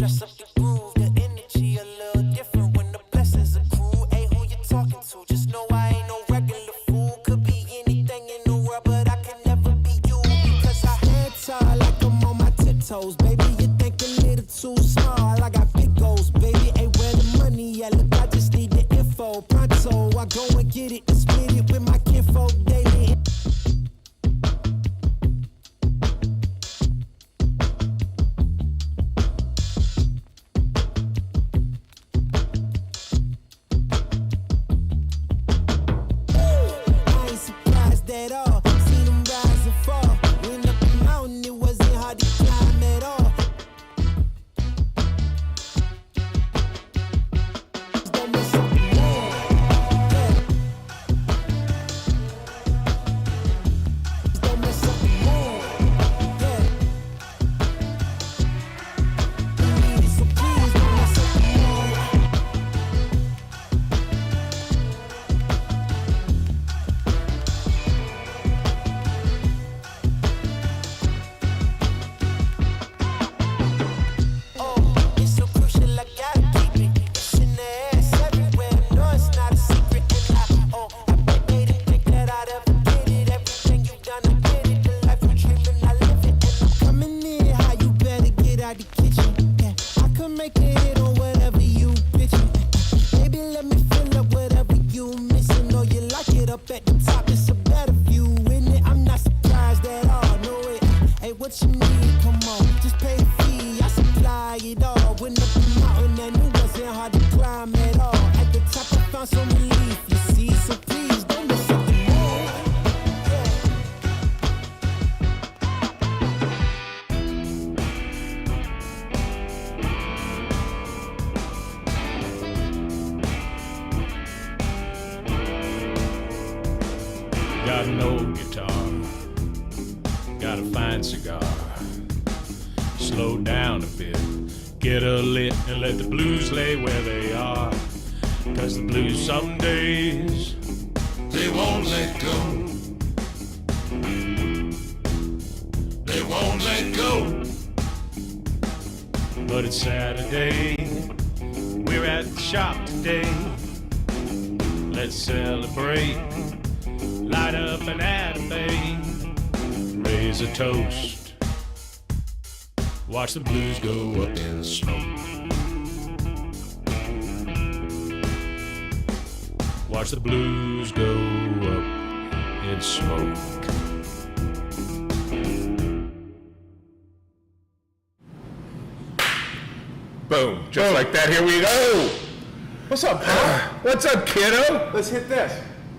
dress up the groove, the energy a little different when the blessings accrue. Ain't who you talking to, just know I ain't no regular fool. Could be anything in the world, but I can never be you. Because I head tall like I'm on my tiptoes. Baby, you think a little too small. I got big goals, baby. Ain't where the money at. Look, I just need the info. Pronto, I go and get it and split it with my kinfolk daily. I ain't surprised at all. Seen them rise and fall. Went up the mountain, it wasn't hard to climb at all. Don't mess up the mood. Yeah. Don't mess up the mood. Yeah. You need it, so please don't mess up the mood. Oh, it's so crucial, I gotta keep it. It's in the air, it's everywhere. No, it's not a secret. And I bet they didn't think that I'd ever get it. Everything you've done, I get it. The life you're dreaming, I live it. And I'm coming in hot, you better get out the kitchen. Yeah, I could make a hit on whatever you bitchin'. Baby, let me fill up whatever you missing. Know you like it up at the top, it's a better view, isn't it? I'm not surprised at all, no it. Hey, what you need? Come on, just pay the fee. I supply it all. Went up the mountain and it wasn't hard to climb at all. At the top, I found some relief, you see. So please don't miss up the mood. Got an old guitar, got a fine cigar. Slow down a bit, get a lit, and let the blues lay where they are. 'Cause the blues some days, they won't let go. They won't let go. But it's Saturday, we're at the shop today. Let's celebrate. Light up an anime, raise a toast, watch the blues go up in smoke. Watch the blues go up in smoke. Boom. Just like that, here we go. What's up, Paul? What's up, kiddo? Let's hit this.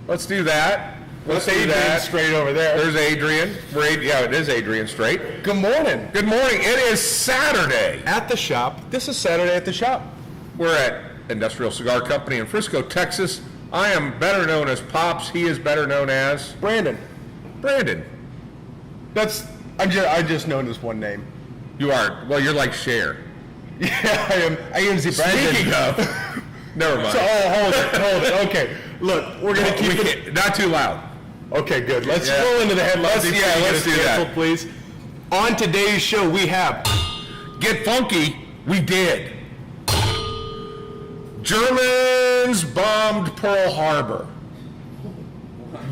Let's do that. Let's do Adrian that. straight over there. There's Adrian. Yeah, it is Adrian straight. Good morning. Good morning. It is Saturday. At the shop. This is Saturday at the shop. We're at Industrial Cigar Company in Frisco, Texas. I am better known as Pops. He is better known as Brandon. Brandon. I just know this one name. You are. Well, you're like Cher. Yeah, I am the Brandon. Speaking of, never mind. So, hold it. Okay, look, we're gonna keep it. Not too loud. Okay, good. Let's Yeah. roll into the headlines. Let's do that. Please. On today's show, we have Get funky. We did. Germans bombed Pearl Harbor.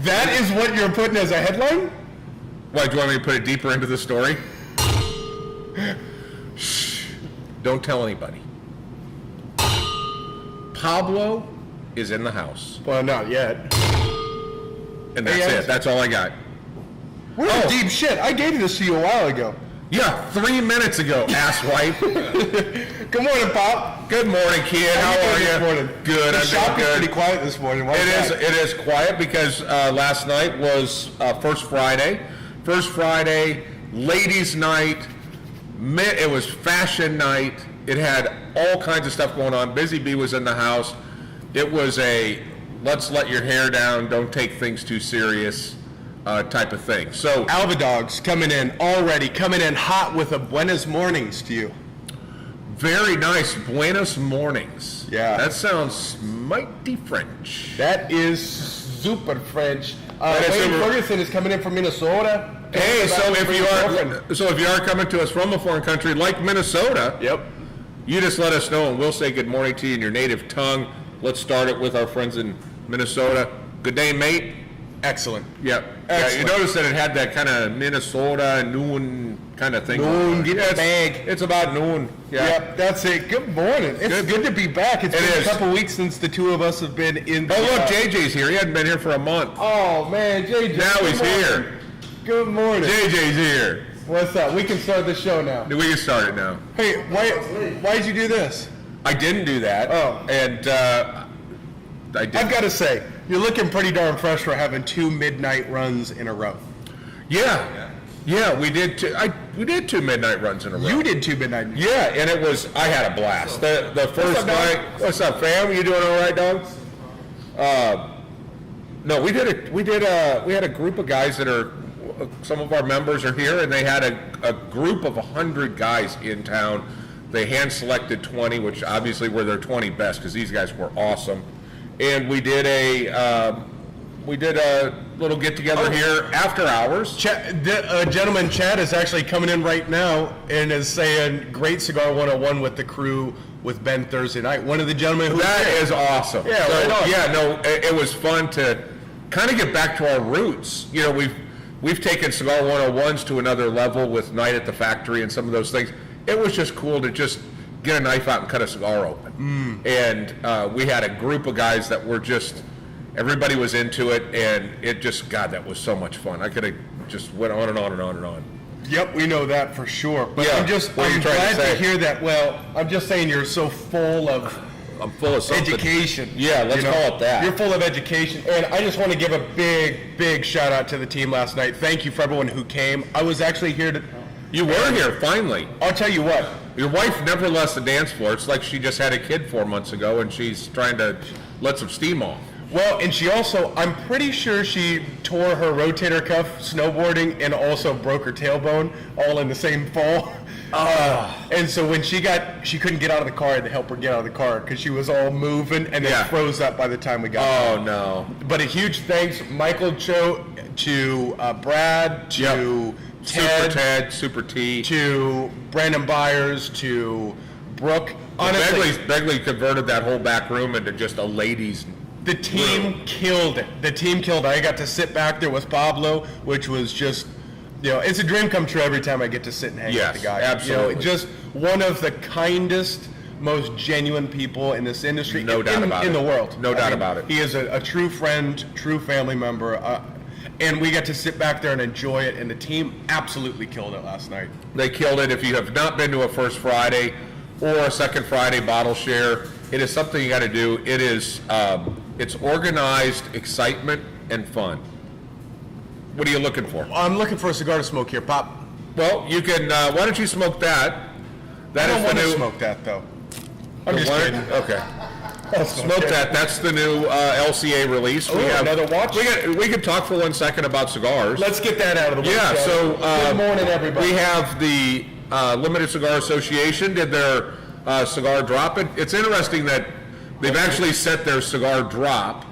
that is what you're putting as a headline. Why, do you want me to put it deeper into the story? Shh. Don't tell anybody. Pablo is in the house. Well, not yet. And that's it. That's all I got. We're in deep shit. I gave this to you a while ago. Yeah, 3 minutes ago, asswipe. Good morning, Pop. Good morning, kid. How are you? This morning? Good. The I'm shop doing is good. pretty quiet this morning. Why is that? It is quiet because last night was First Friday. First Friday, ladies' night. It was fashion night. It had all kinds of stuff going on. Busy Bee was in the house. It was a let's let your hair down, don't take things too serious type of thing. So Alva Dogs coming in hot with a buenas mornings to you. very nice. Buenos mornings. Yeah. That sounds mighty French. That is super French. That is Wayne super- Ferguson is coming in from Minnesota. Hey, Coming back so with if his you girlfriend. are coming to us from a foreign country like Minnesota, Yep. You just let us know, and we'll say good morning to you in your native tongue. Let's start it with our friends in Minnesota. Good day, mate. Excellent. Yep. Excellent. Yeah, you notice that it had that kind of Minnesota noon kind of thing. Noon, get the it's, bag. It's about noon. Yeah. Yep, that's it. Good morning. It's good to be back. It's It been is. a couple weeks since the two of us have been in the... Oh, look, JJ's here. He hadn't been here for a month. Oh, man, JJ. Now good he's morning. here. Good morning. JJ's here. What's up? We can start the show now. We can start it now. Hey, why'd you do this? I didn't do that. Oh. And I did. I've got to say, you're looking pretty darn fresh for having 2 midnight runs in a row. Yeah, we did. We did 2 midnight runs in a row. You did 2 midnight. Yeah, and I had a blast. The first up, dog? night. What's up, fam? You doing all right, dog? No, we had a group of guys that are. Some of our members are here, and they had a group of 100 guys in town. They hand-selected 20, which obviously were their 20 best, because these guys were awesome. And we did a little get-together here after hours. Gentleman Chad is actually coming in right now and is saying, great Cigar 101 with the crew with Ben Thursday night. One of the gentlemen who That is awesome. Yeah, so, right on. Yeah, no, it was fun to kind of get back to our roots. You know, we've taken Cigar 101s to another level with Night at the Factory and some of those things. It was just cool to just get a knife out and cut a cigar open. And we had a group of guys that were just, everybody was into it, and it just, God, that was so much fun. I could have just went on and on and on and on. Yep, we know that for sure. But Yeah, I'm what are you trying glad to say? hear that. Well, I'm just saying you're so full of I'm full of something. education. Yeah, let's call it that. You're full of education. And I just want to give a big shout out to the team last night. Thank you for everyone who came. I was actually here to... You were here, finally. I'll tell you what. Your wife never left the dance floor. It's like she just had a kid 4 months ago, and she's trying to let some steam off. Well, and she also, I'm pretty sure she tore her rotator cuff snowboarding and also broke her tailbone all in the same fall. And so when she couldn't get out of the car, I had to help her get out of the car because she was all moving and then Yeah. froze up by the time we got Oh, there. no. But a huge thanks, Michael Cho, to Brad, to Ted, Super T. to Brandon Byers, to Brooke. Honestly, Begley converted that whole back room into just a ladies' the team room. killed it. The team killed it. I got to sit back there with Pablo, which was just, it's a dream come true every time I get to sit and hang Yes, with the guy. absolutely. Just one of the kindest, most genuine people in this industry. No doubt about in it. the world. No doubt about it. He is a true friend, true family member. And we got to sit back there and enjoy it, and the team absolutely killed it last night. They killed it. If you have not been to a First Friday or a Second Friday bottle share, it is something you got to do. It is, it's organized excitement and fun. What are you looking for? I'm looking for a cigar to smoke here, Pop. Well, you can, why don't you smoke that? That I don't is the want to new. smoke that, though. I'm just What? kidding. Okay. Smoke that. That's the new LCA release. Ooh, another watch? We could talk for 1 second about cigars. Let's get that out of the way. Yeah, Chad. so good morning, everybody. we have the Limited Cigar Association did their cigar drop. It's interesting that they've actually set their cigar drop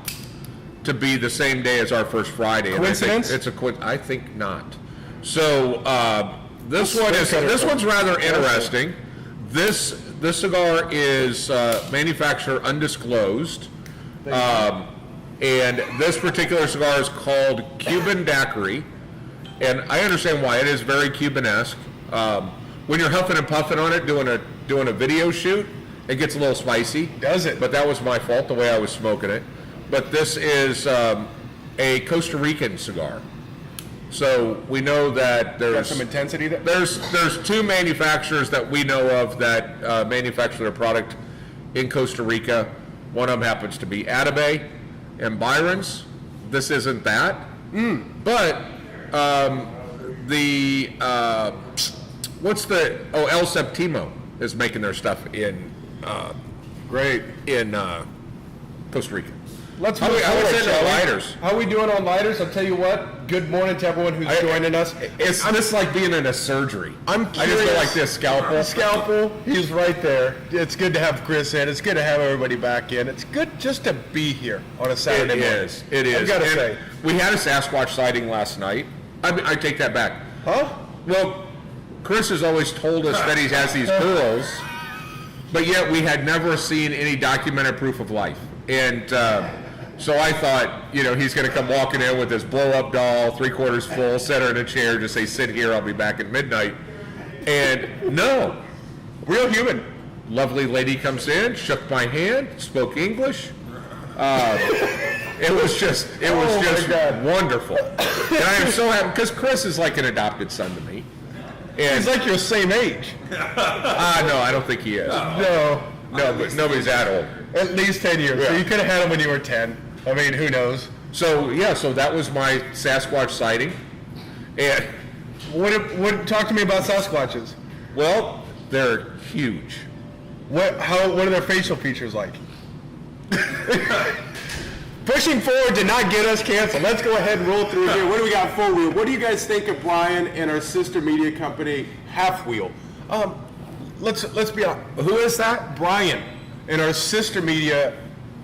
to be the same day as our First Friday. And Coincidence? I think not. So this Let's one's rather interesting. This cigar is manufacturer undisclosed. And this particular cigar is called Cuban Daiquiri, and I understand why. It is very Cubanesque. When you're huffing and puffing on it, doing a video shoot, it gets a little spicy. Does it? But that was my fault, the way I was smoking it. But this is a Costa Rican cigar. So we know that Got there's some intensity there. there's 2 manufacturers that we know of that manufacture their product in Costa Rica. One of them happens to be Atabey and Byron's. This isn't that. But El Septimo is making their stuff in Costa Rica. Let's How move we forward, sitting on shall we? lighters? How we doing on lighters? I'll tell you what. Good morning to everyone who's joining us. It's just like being in a surgery. I'm I just curious. go like this, scalpel. Scalpel, he's right there. It's good to have Chris in. It's good to have everybody back in. It's good just to be here on a Saturday morning. It is. I've got to And say. we had a Sasquatch sighting last night. I take that back. Huh? Well, Chris has always told us that he has these girls but yet we had never seen any documented proof of life. And so I thought, he's going to come walking in with this blow-up doll, 3/4 full, set her in a chair, just say, sit here, I'll be back at midnight. And no, Real human. lovely lady comes in, shook my hand, spoke English. It was just wonderful. And I am so happy, because Chris is like an adopted son to me. And He's like your same age. no, I don't think he is. No. No, but nobody's that old. At least 10 years. So Yeah. you could have had him when you were 10. I mean, who knows? So that was my Sasquatch sighting. And What? Talk to me about Sasquatches. well, they're huge. What are their facial features like? Pushing forward did not get us canceled. Let's go ahead and roll through here. What do we got? Full Wheel. What do you guys think of Brian and our sister media company, Half Wheel? Let's be honest. Who is that? Brian and our sister media,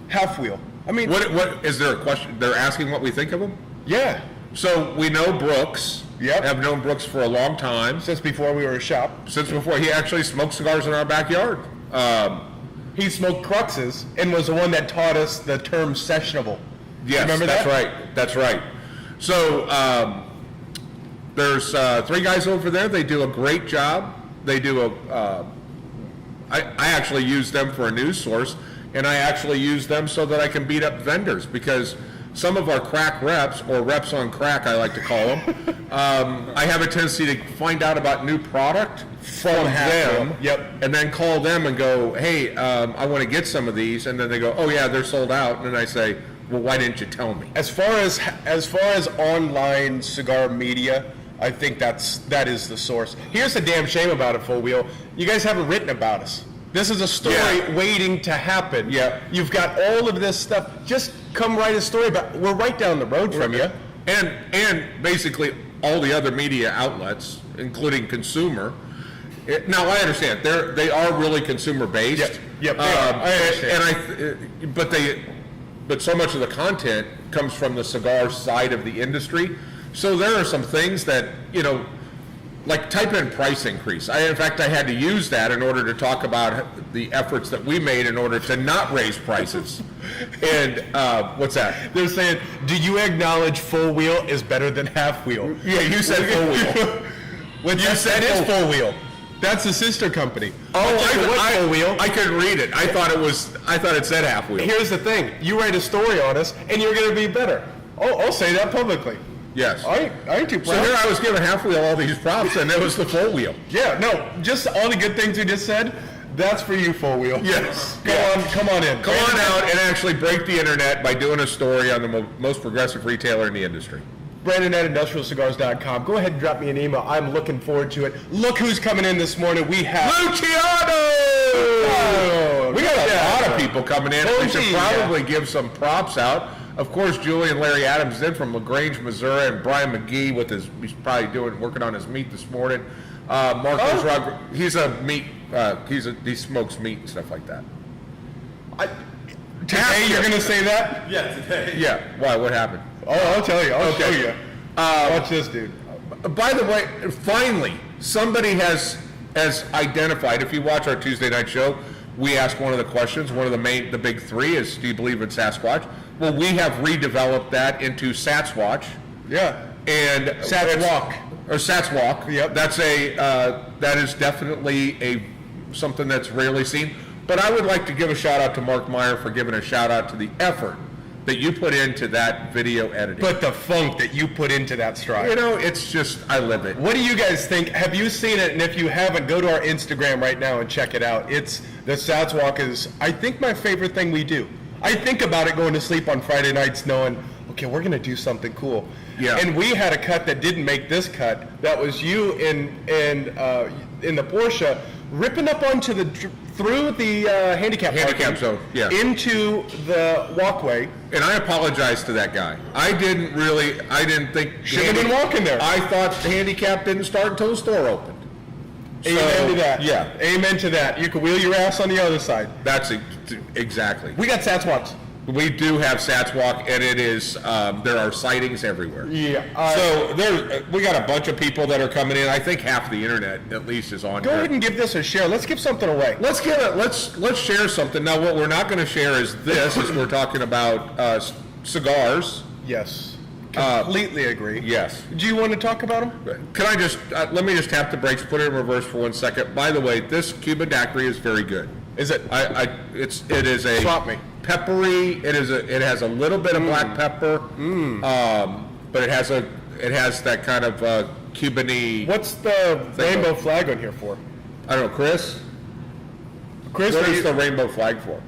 Half Wheel. I mean, What is there a question? They're asking what we think of them? yeah. So we know Brooks. Yep. Have known Brooks for a long time. Since before we were a shop, Since before he actually smoked cigars in our backyard. he smoked Cruxes and was the one that taught us the term sessionable. Yes, Remember that's that? right. That's right. So there's 3 guys over there. They do a great job. They do I actually use them for a news source, and I actually use them so that I can beat up vendors, because some of our crack reps, or reps on crack, I like to call them, I have a tendency to find out about new product from them, Yep. and then call them and go, hey, I want to get some of these, and then they go, oh yeah, they're sold out, and then I say, well, why didn't you tell me? As far as online cigar media, I think that is the source. Here's the damn shame about it, Full Wheel. You guys haven't written about us. This is a story Yeah. waiting to happen. Yeah. You've got all of this stuff. Just come write a story about. We're right down the road from you. And basically all the other media outlets, including consumer. Now I understand they are really consumer based. Yep, they are. I understand. But so much of the content comes from the cigar side of the industry. So there are some things that like type in price increase. In fact, I had to use that in order to talk about the efforts that we made in order to not raise prices. And what's that? They're saying, do you acknowledge Full Wheel is better than Half Wheel? Yeah, you said Full Wheel. What you said is Full Wheel. That's the sister company. Full Wheel. I couldn't read it. I thought it said Half Wheel. Here's the thing. You write a story on us, and you're going to be better. I'll say that publicly. Yes. I ain't too proud. So here I was giving Half Wheel all these props, and it was the Full Wheel. Yeah, no, just all the good things you just said, that's for you, Full Wheel. Yes. Come on in. Come on out and actually break the internet by doing a story on the most progressive retailer in the industry. Brandon at industrialcigars.com. Go ahead and drop me an email. I'm looking forward to it. Look who's coming in this morning. We have Luciano! Oh, We got a yeah. lot of people coming in. We should probably give some props out. Of course, Julie and Larry Adams in from LaGrange, Missouri, and Brian McGee he's probably working on his meat this morning. Marcos Rodriguez, he's a meat, he smokes meat and stuff like that. Today you're going to say that? Yeah, today. Yeah, why, what happened? Oh, I'll tell you. I'll Okay. show you. Watch this, dude. By the way, finally, somebody has identified, if you watch our Tuesday night show, we ask one of the questions, one of the big 3 is, do you believe in Sasquatch? Well, we have redeveloped that into Satswatch. Yeah. And Satswalk. Or Satswalk. Yep. That's that is definitely something that's rarely seen. But I would like to give a shout out to Mark Meyer for giving a shout out to the effort that you put into that video editing. But the funk that you put into that stride. It's just, I live it. What do you guys think? Have you seen it? And if you haven't, go to our Instagram right now and check it out. The Satswalk is, I think, my favorite thing we do. I think about it going to sleep on Friday nights knowing, okay, we're going to do something cool. Yeah. And we had a cut that didn't make this cut. That was you in the Porsche ripping up onto through the handicap parking, zone, yeah. into the walkway. And I apologize to that guy. I didn't think... Should have been walking there. I thought the handicap didn't start until the store opened. Amen to that. Yeah. Amen to that. You can wheel your ass on the other side. That's exactly. We got Satswalks. We do have Satswalk, and it is, there are sightings everywhere. Yeah. So we got a bunch of people that are coming in. I think half the internet, at least, is on Go here. ahead and give this a share. Let's give something away. Let's share something. Now, what we're not going to share is this, is we're talking about cigars. Yes. Completely agree. Yes. Do you want to talk about them? Can I just, let me just tap the brakes, put it in reverse for 1 second. By the way, this Cuban daiquiri is very good. Is it? It is a Swap me. peppery. It has a little bit of black pepper, but it has that kind of Cuban-y. What's the rainbow flag on here for? I don't know, Chris. Chris, What is the rainbow flag for?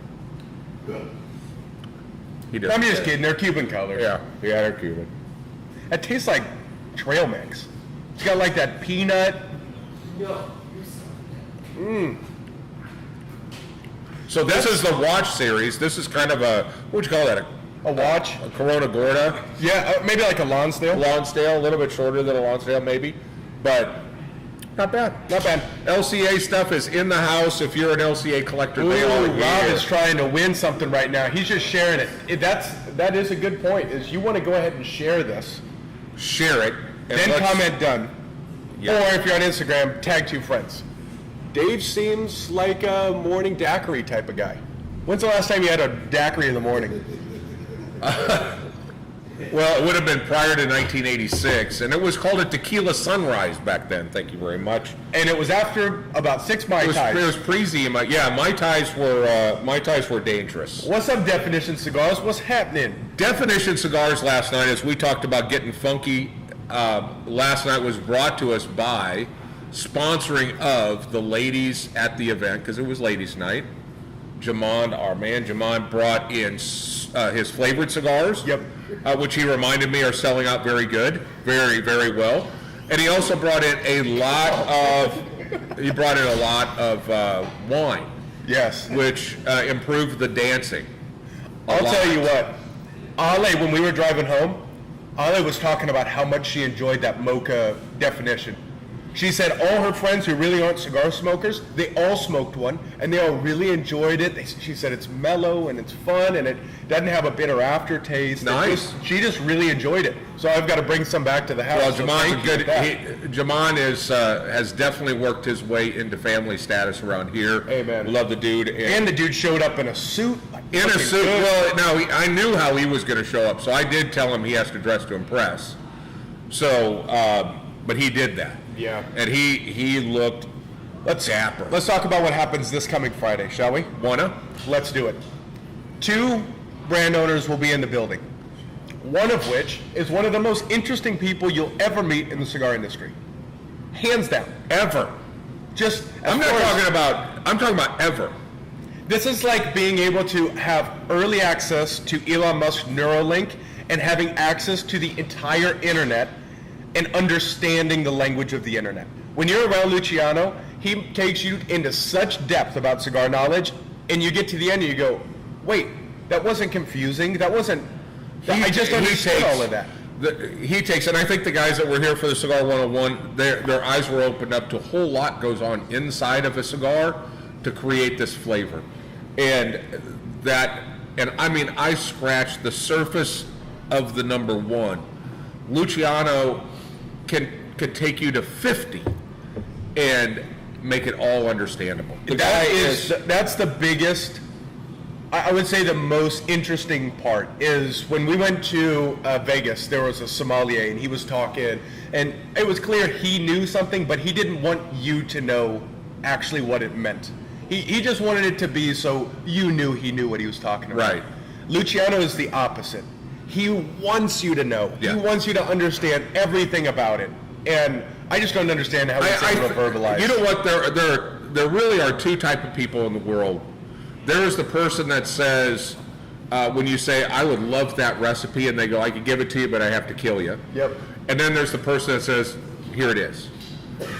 He does. I'm just kidding. They're Cuban colors. Yeah, they're Cuban. It tastes like trail mix. It's got like that peanut. So this is the watch series. This is kind of a, what would you call that? A watch? A Corona Gorda. Yeah, maybe like a Lonsdale. Lonsdale, a little bit shorter than a Lonsdale maybe, but not bad. Not bad. LCA stuff is in the house. If you're an LCA collector, they are Rob here. is trying to win something right now. He's just sharing it. That is a good point. Is you want to go ahead and share this, Share it. and then let's- comment done, Yeah. or if you're on Instagram, tag 2 friends. Dave seems like a morning daiquiri type of guy. When's the last time you had a daiquiri in the morning? Well, it would have been prior to 1986, and it was called a tequila sunrise back then. Thank you very much. And it was after about 6 Mai It was Tais. pre-Zima. Yeah, Mai Tais were dangerous. What's up, Definition Cigars? What's happening? Definition Cigars last night, as we talked about getting funky, last night was brought to us by sponsoring of the ladies at the event, because it was ladies' night. Our man Jamon brought in his flavored cigars. Yep. Which he reminded me are selling out very good, very, very well. And he also brought in a lot of wine, Yes. which improved the dancing. I'll tell you what, Ale, when we were driving home, Ale was talking about how much she enjoyed that mocha definition. She said all her friends who really aren't cigar smokers, they all smoked one, and they all really enjoyed it. She said it's mellow and it's fun, and it doesn't have a bitter aftertaste. Nice. She just really enjoyed it. So I've got to bring some back to the house. Well, So Jamon's thank you for that. Jamon has definitely worked his way into family status around here. Amen. Love the dude. And the dude showed up in a suit. In a Looking suit. good. Well, no, I knew how he was going to show up, so I did tell him he has to dress to impress. So, but he did that. Yeah. And he looked dapper. Let's talk about what happens this coming Friday, shall we? Wanna? Let's do it. 2 brand owners will be in the building. One of which is one of the most interesting people you'll ever meet in the cigar industry. Hands down. Ever. Just as I'm far as- talking about ever. This is like being able to have early access to Elon Musk's Neuralink and having access to the entire internet and understanding the language of the internet. When you're around Luciano, he takes you into such depth about cigar knowledge, and you get to the end and you go, wait, that wasn't confusing. That wasn't, I just understood all of that. He takes, and I think the guys that were here for the Cigar 101, their eyes were opened up to a whole lot goes on inside of a cigar to create this flavor. And I mean, I scratched the surface of the number 1. Luciano could take you to 50 and make it all understandable. That's the biggest, I would say the most interesting part is when we went to Vegas, there was a sommelier and he was talking, and it was clear he knew something, but he didn't want you to know actually what it meant. He just wanted it to be so you knew he knew what he was talking about. Right. Luciano is the opposite. He wants you to know. Yeah. He wants you to understand everything about it. And I just don't understand how he's able to verbalize. You know what? There really are 2 type of people in the world. There is the person that says, when you say, I would love that recipe, and they go, I could give it to you, but I have to kill you. Yep. And then there's the person that says, here it is.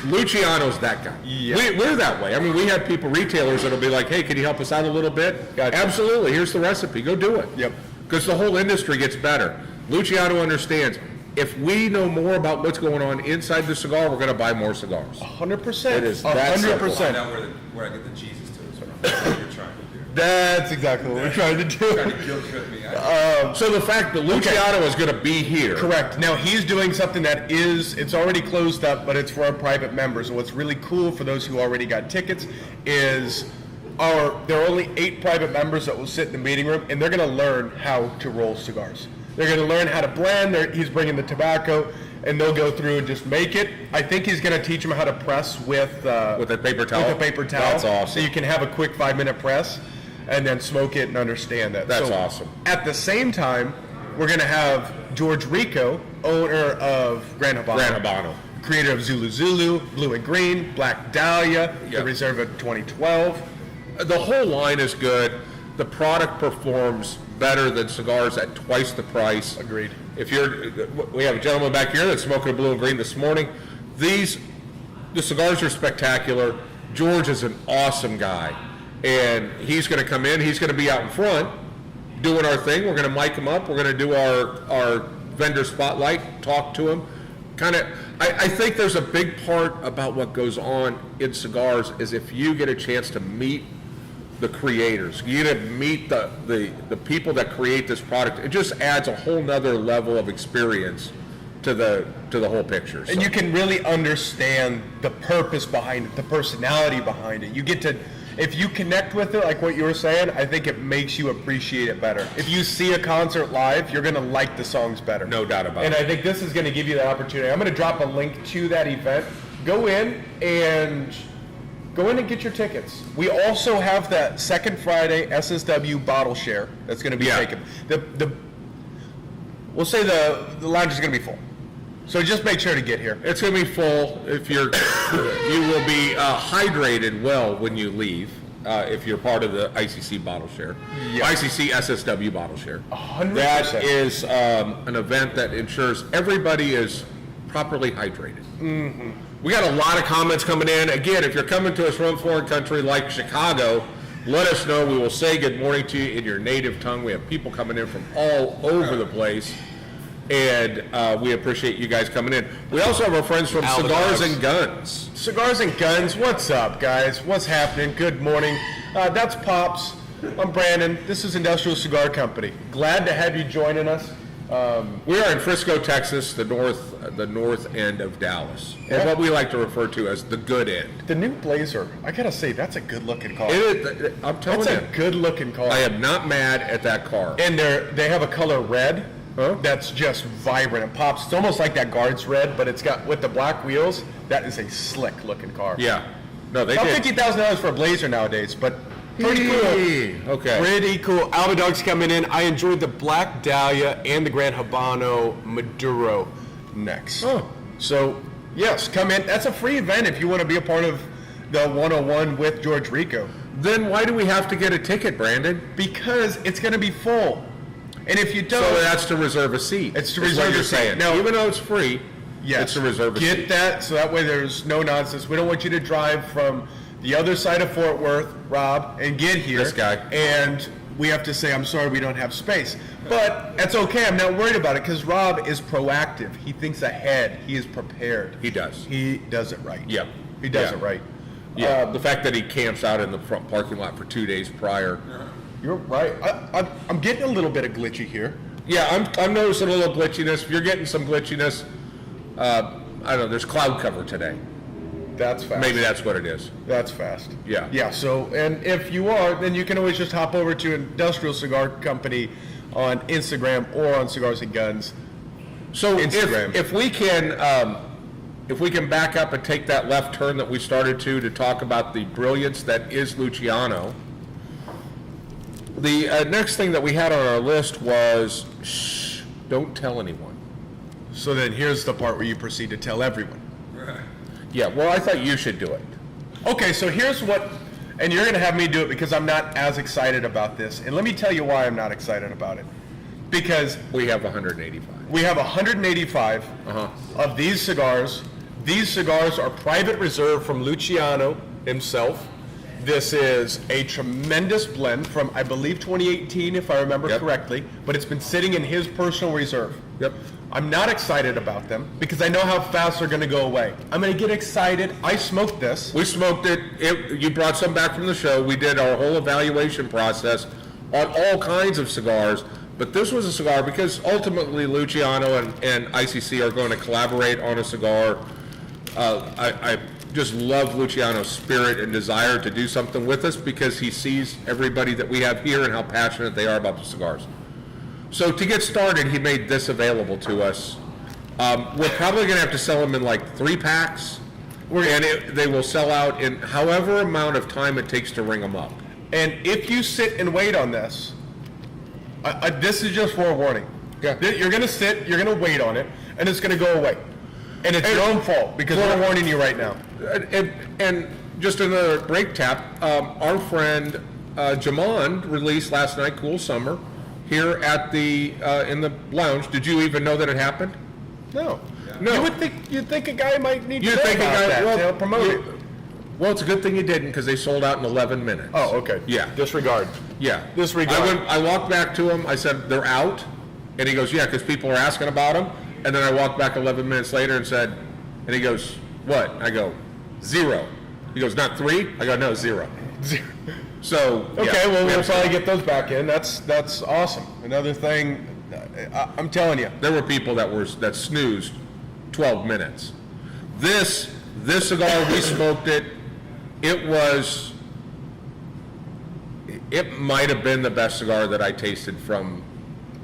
Luciano's that guy. Yeah. We're that way. I mean, we have people, retailers, that'll be like, hey, can you help us out a little bit? Gotcha. Absolutely. Here's the recipe. Go do it. Yep. Because the whole industry gets better. Luciano understands, if we know more about what's going on inside the cigar, we're going to buy more cigars. 100%. It is that simple. 100%. Find out where I get the cheeses to. So that's what you're trying to do. That's exactly what we're trying to do. So the fact that Luciano is going to be here. Correct. Now he's doing something that it's already closed up, but it's for our private members. And what's really cool for those who already got tickets is there are only 8 private members that will sit in the meeting room, and they're going to learn how to roll cigars. They're going to learn how to blend. He's bringing the tobacco, and they'll go through and just make it. I think he's going to teach them how to press with a paper towel. With a paper towel. That's awesome. So you can have a quick 5-minute press, and then smoke it and understand that. That's awesome. At the same time, we're going to have George Rico, owner of Gran Habano, creator of Zulu Zulu, Blue and Green, Black Dahlia, the Reserva 2012. The whole line is good. The product performs better than cigars at twice the price. Agreed. We have a gentleman back here that's smoking a Blue and Green this morning. The cigars are spectacular. George is an awesome guy. And he's going to come in. He's going to be out in front doing our thing. We're going to mic him up. We're going to do our vendor spotlight, talk to him. I think there's a big part about what goes on in cigars is if you get a chance to meet the creators, you get to meet the people that create this product, it just adds a whole nother level of experience to the whole picture. And you can really understand the purpose behind it, the personality behind it. You get to, if you connect with it, like what you were saying, I think it makes you appreciate it better. If you see a concert live, you're going to like the songs better. No doubt about it. And I think this is going to give you that opportunity. I'm going to drop a link to that event. Go in and get your tickets. We also have that second Friday SSW bottle share that's going to be taken. We'll say the lounge is going to be full. So just make sure to get here. It's going to be full. If you will be hydrated well when you leave. If you're part of the ICC bottle share, ICC SSW bottle share. 100%. That is an event that ensures everybody is properly hydrated. Mm-hmm. We got a lot of comments coming in. Again, if you're coming to us from a foreign country like Chicago, let us know. We will say good morning to you in your native tongue. We have people coming in from all over the place. And we appreciate you guys coming in. We also have our friends from Cigars and Guns. Cigars and Guns, what's up, guys? What's happening? Good morning. That's Pops. I'm Brandon. This is Industrial Cigar Company. Glad to have you joining us. We are in Frisco, Texas, the north end of Dallas, and what we like to refer to as the good end. The new Blazer, I gotta say, that's a good-looking car. I'm telling you, that's a good-looking car. I am not mad at that car. And they have a color red. That's just vibrant. It pops. It's almost like that Guards red, but it's got with the black wheels. That is a slick looking car. Yeah. No, they about did. $50,000 for a Blazer nowadays, but pretty cool. Okay. Pretty cool. Alba Dog's coming in. I enjoyed the Black Dahlia and the Gran Habano Maduro next. Oh. So yes, come in. That's a free event if you want to be a part of the 101 with George Rico. Then why do we have to get a ticket, Brandon? Because it's going to be full. And if you don't... So that's to reserve a seat. It's to reserve a seat. Now, even though it's free, it's to reserve a seat. Get that, so that way there's no nonsense. We don't want you to drive from the other side of Fort Worth, Rob, and get here. This guy. And we have to say, I'm sorry, we don't have space. But that's okay. I'm not worried about it because Rob is proactive. He thinks ahead. He is prepared. He does. He does it right. Yeah. He does it right. Yeah. The fact that he camps out in the front parking lot for 2 days prior... You're right. I'm getting a little bit of glitchy here. Yeah, I'm noticing a little glitchiness. If you're getting some glitchiness, I don't know, there's cloud cover today. That's fast. Maybe that's what it is. That's fast. Yeah. Yeah, so, and if you are, then you can always just hop over to Industrial Cigar Company on Instagram or on Cigars and Guns. So Instagram. if we can back up and take that left turn that we started to talk about the brilliance that is Luciano. The next thing that we had on our list was, shh, don't tell anyone. So then here's the part where you proceed to tell everyone. Yeah, well, I thought you should do it. Okay, so here's what, and you're going to have me do it because I'm not as excited about this. And let me tell you why I'm not excited about it. Because we have 185. We have 185 of these cigars. These cigars are private reserve from Luciano himself. This is a tremendous blend from, I believe, 2018, if I remember correctly, but it's been sitting in his personal reserve. Yep. I'm not excited about them because I know how fast they're going to go away. I'm going to get excited. I smoked this. We smoked it. You brought some back from the show. We did our whole evaluation process on all kinds of cigars, but this was a cigar because ultimately Luciano and ICC are going to collaborate on a cigar. I just love Luciano's spirit and desire to do something with us because he sees everybody that we have here and how passionate they are about the cigars. So to get started, he made this available to us. We're probably going to have to sell them in like 3-packs, and they will sell out in however amount of time it takes to ring them up. And if you sit and wait on this, this is just forewarning. Yeah. You're going to sit, you're going to wait on it, and it's going to go away. And it's your own fault because we're warning you right now. And just another break tap, our friend Jamon released last night Cool Summer here at the in the lounge. Did you even know that it happened? No. No. You'd think a guy might need to You know think a about guy that well, to promote it. Well, it's a good thing you didn't because they sold out in 11 minutes. Oh, okay. Yeah. Disregard. Yeah. Disregard. I walked back to him. I said, they're out. And he goes, yeah, because people are asking about them. And then I walked back 11 minutes later and said, and he goes, what? I go, 0. He goes, not 3? I go, no, 0. So, Okay, yeah, well, we'll have probably some. get those back in. That's awesome. Another thing, I'm telling you. There were people that snoozed 12 minutes. This cigar, we smoked it. It might have been the best cigar that I tasted from.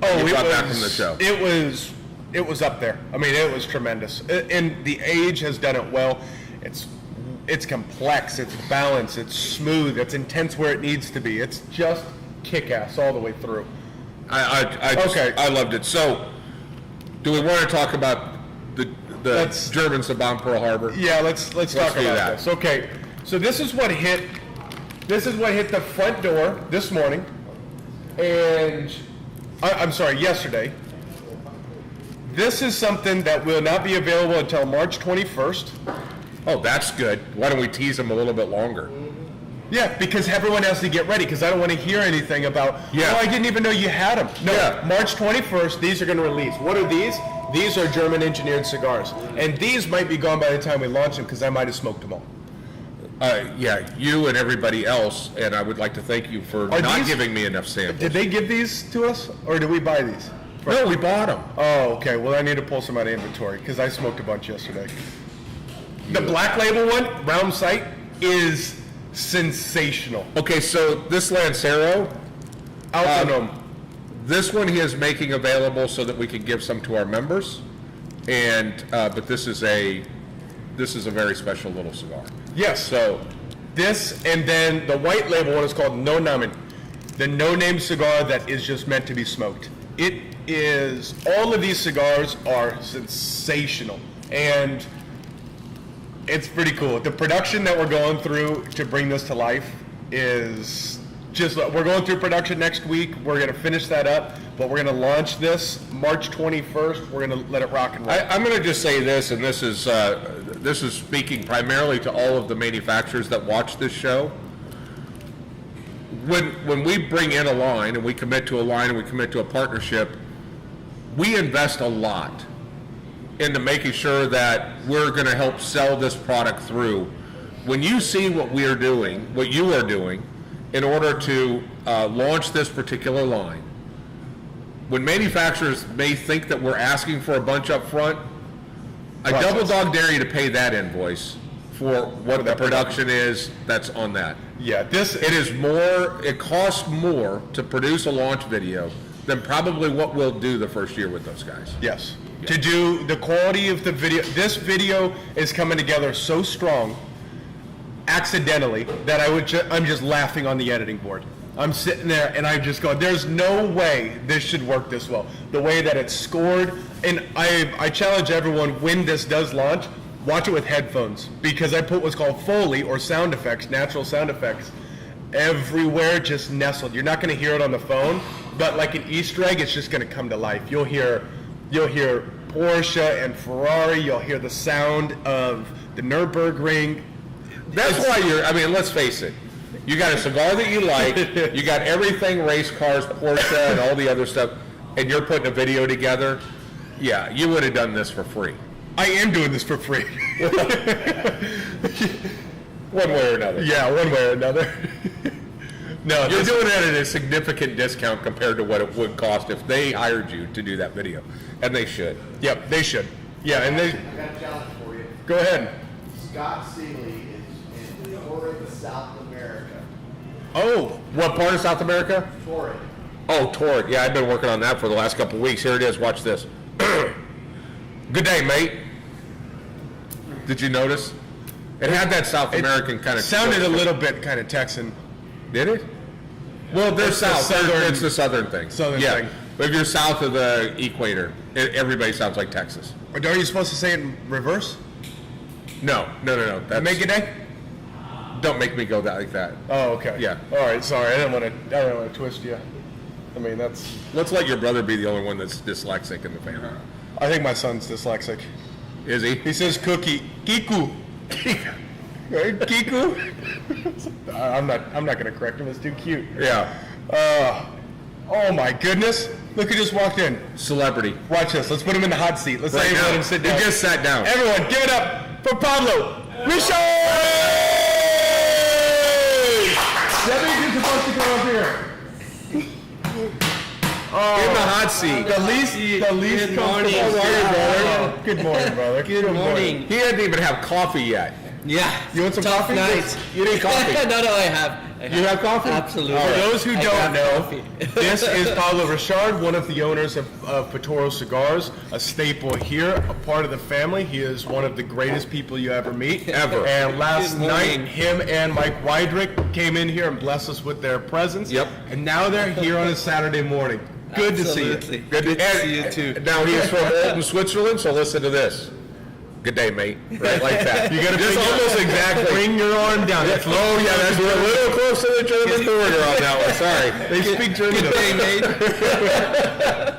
Oh, you brought back from the show. It was up there. I mean, it was tremendous. And the age has done it well. It's complex, it's balanced, it's smooth, it's intense where it needs to be. It's just kick-ass all the way through. I loved it. So, do we want to talk about the Germans that bombed Pearl Harbor? Yeah, let's talk do about that. this. Okay, so this is what hit the front door this morning, and I'm sorry, yesterday. This is something that will not be available until March 21st. Oh, that's good. Why don't we tease them a little bit longer? Yeah, because everyone has to get ready, because I don't want to hear anything about, Yeah. oh, I didn't even know you had them. No, Yeah. March 21st, these are going to release. What are these? These are German engineered cigars. And these might be gone by the time we launch them, because I might have smoked them all. Yeah, you and everybody else, and I would like to thank you for Are not these- giving me enough samples. Did they give these to us, or did we buy these? No, we bought them. Oh, okay. Well, I need to pull some out of inventory, because I smoked a bunch yesterday. The Black Label one, round sight, is sensational. Okay, so this Lancero, Autonom. this one he is making available so that we can give some to our members, and but this is a very special little cigar. Yes. So This, and then the white label one is called No Namen, the no-name cigar that is just meant to be smoked. It is, all of these cigars are sensational, and it's pretty cool. The production that we're going through to bring this to life is just, we're going through production next week. We're going to finish that up, but we're going to launch this March 21st. We're going to let it rock and roll. I'm going to just say this, and this is speaking primarily to all of the manufacturers that watch this show. When we bring in a line and we commit to a line and we commit to a partnership, we invest a lot into making sure that we're going to help sell this product through. When you see what we are doing, what you are doing, in order to launch this particular line, when manufacturers may think that we're asking for a bunch up front, I double dog dare you to pay that invoice for what the production is that's on that. Yeah, It costs more to produce a launch video than probably what we'll do the first year with those guys. yes. To do the quality of the video, this video is coming together so strong, accidentally, that I'm just laughing on the editing board. I'm sitting there and I just go, there's no way this should work this well. The way that it's scored, and I challenge everyone, when this does launch, watch it with headphones, because I put what's called Foley, or sound effects, natural sound effects, everywhere, just nestled. You're not going to hear it on the phone, but like an Easter egg, it's just going to come to life. You'll hear Porsche and Ferrari. You'll hear the sound of the Nürburgring. That's why let's face it. You got a cigar that you like, you got everything race cars, Porsche, and all the other stuff, and you're putting a video together. Yeah, you would have done this for free. I am doing this for free. One way or another. Yeah, one way or another. No, You're doing it at a significant discount compared to what it would cost if they hired you to do that video. And they should. Yep, they should. Yeah, and they. I got a challenge for you. Go ahead. Scott Seeley is in Torrid, South America. Oh, what part of South America? Torrid. Oh, Torrid. Yeah, I've been working on that for the last couple of weeks. Here it is. Watch this. Good day, mate. Did you notice? It had that South American kind of. Sounded a little bit kind of Texan. Did it? Well, they're It's the south. southern- It's the southern thing. Southern yeah. thing. But if you're south of the equator, everybody sounds like Texas. Or are you supposed to say it in reverse? No. That's, Make a day? Don't make me go that like that. Oh, okay. Yeah. All right. Sorry, I didn't want to twist you. I mean, that's. Let's let your brother be the only one that's dyslexic in the family. I think my son's dyslexic. Is he? He says cookie, kiku. Right, kiku. I'm not gonna correct him. It's too cute. Yeah. Oh my goodness! Look who just walked in. Celebrity. Watch this. Let's put him in the hot seat. Let's Right let now. him sit He down. just sat down. Everyone, give it up for Pablo Richard. Debbie, you're supposed to go up here. In the hot seat. The least Good morning. comfortable. How are you, brother? Good morning, brother. Good morning. He didn't even have coffee yet. Yeah. You want some tough coffee? night. You need coffee. No, I have. You have coffee? Absolutely. All For right. those who I don't have know, coffee. this is Pablo Richard, one of the owners of Patoro Cigars, a staple here, a part of the family. He is one of the greatest people you ever meet. Ever. And last Good morning. night, him and Mike Weidrich came in here and blessed us with their presence. Yep. And now they're here on a Saturday morning. Good to see Absolutely. you. Good to see you too. Now he is from Olden, Switzerland, so listen to this. Good day, mate. Right like that. You gotta just bring your- almost exactly. Bring your arm down. That's Oh yeah, that's we're a little close to the German border on that one. Sorry. They speak German. Good day,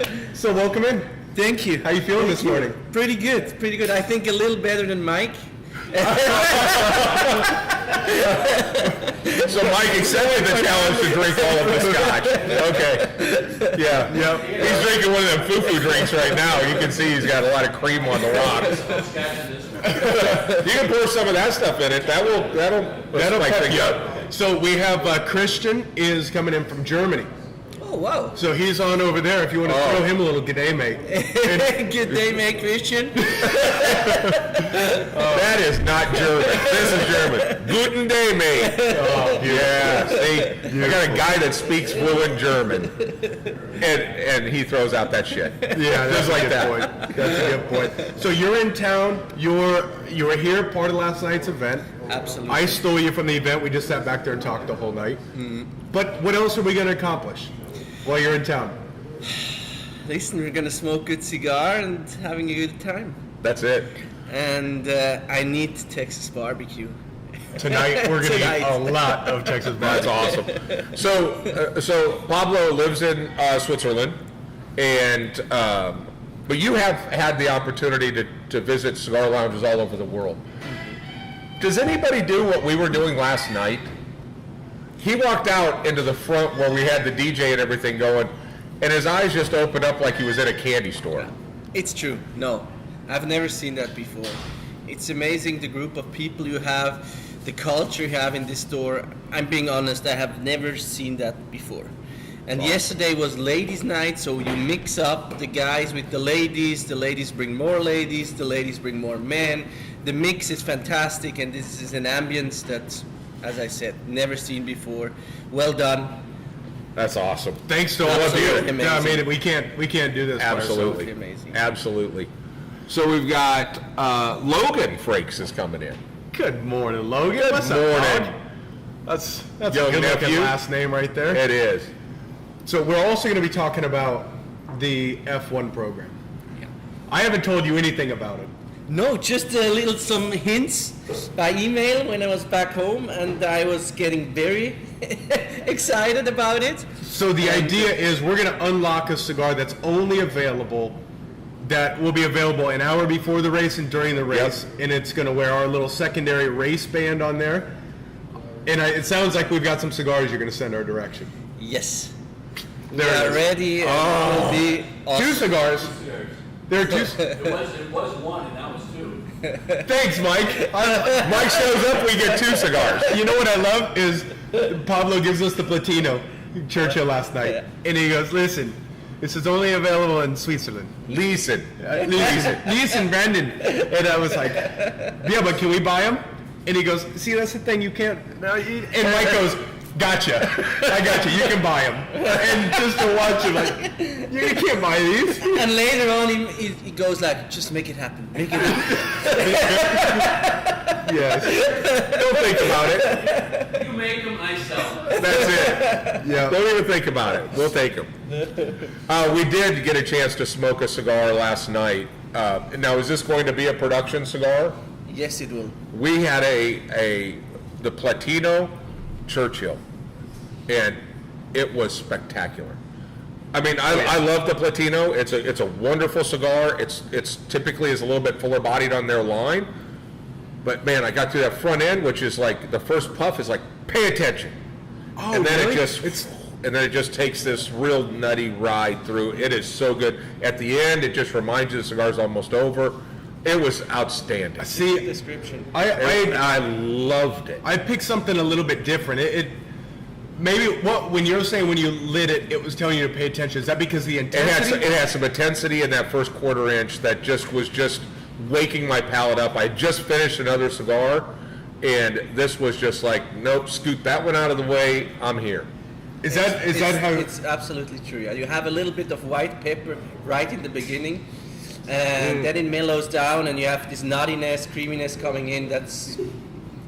mate. So welcome in. Thank you. How you feeling this morning? Pretty good. Pretty good. I think a little better than Mike. So Mike accepted the challenge to drink all of the scotch. Okay. Yeah. Yep. He's drinking one of them foo-foo drinks right now. You can see he's got a lot of cream on the rocks. You can pour some of that stuff in it. That'll That'll spike pep things you up. up. So we have Christian is coming in from Germany. Oh, wow. So he's on over there. If you want to throw him a little good day, mate. Good day, mate, Christian. That is not German. This is German. Guten day, mate. Oh, Yeah. See, I got a guy that speaks fluent German, and he throws out that shit. Yeah, that's Just like a good that. point. That's a good point. So you're in town. You were here, part of last night's event. Absolutely. I stole you from the event. We just sat back there and talked the whole night. But what else are we going to accomplish while you're in town? Listen, we're going to smoke good cigar and having a good time. That's it. And I need Texas barbecue. Tonight we're going to eat Tonight. a lot of Texas That's barbecue. awesome. So Pablo lives in Switzerland, and but you have had the opportunity to visit cigar lounges all over the world. Does anybody do what we were doing last night? He walked out into the front where we had the DJ and everything going, and his eyes just opened up like he was in a candy store. It's true. No, I've never seen that before. It's amazing the group of people you have, the culture you have in this store. I'm being honest, I have never seen that before. And yesterday was ladies' night, so you mix up the guys with the ladies bring more ladies, the ladies bring more men. The mix is fantastic, and this is an ambience that, as I said, never seen before. Well done. That's awesome. Thanks to all of Absolutely you. amazing. I mean, we can't do this by ourselves. Absolutely. Amazing. Absolutely. So we've got Logan Frakes is coming in. Good morning, Logan. What's morning. up, dog? That's Young a good looking nephew. last name right there. It is. So we're also going to be talking about the F1 program. Yeah. I haven't told you anything about it. No, just some hints by email when I was back home, and I was getting very excited about it. So the idea is we're going to unlock a cigar that's only available, that will be available an hour before the race and during the race, and it's going to wear our little secondary race band on there. And it sounds like we've got some cigars you're going to send our direction. Yes. We There it are is. ready, and it will be awesome. 2 cigars. There are two. It was one, and that was two. Thanks, Mike. Mike shows up, we get 2 cigars. You know what I love is Pablo gives us the Platino Churchill last night, and he goes, "Listen, this is only available in Switzerland." Leeson. Listen, Brandon. And I was like, "Yeah, but can we buy them?" And he goes, "See, that's the thing, you can't." And Mike goes, "Gotcha, I got you. You can buy them." And just to watch him, like, you can't buy these. And later on, he goes like, "Just make it happen. Make it happen." Yes. Don't think about it. You make them, I sell them. That's it. Yeah. Don't even think about it. We'll take them. We did get a chance to smoke a cigar last night. Now, is this going to be a production cigar? Yes, it will. We had the Platino Churchill, and it was spectacular. I mean, I love the Platino. It's a wonderful cigar. It's typically is a little bit fuller bodied on their line, but man, I got through that front end, which is like the first puff is like pay attention, and then really? it just takes this real nutty ride through. It is so good. At the end, it just reminds you the cigar's almost over. It was outstanding. See, Description. I loved it. I picked something a little bit different. It maybe when you're saying when you lit it, it was telling you to pay attention. Is that because the intensity? It had some intensity in that first quarter inch that was just waking my palate up. I just finished another cigar, and this was just like, nope, scoot that one out of the way. I'm here. Is that how? It's absolutely true. Yeah. You have a little bit of white pepper right in the beginning, and then it mellows down, and you have this nuttiness, creaminess coming in.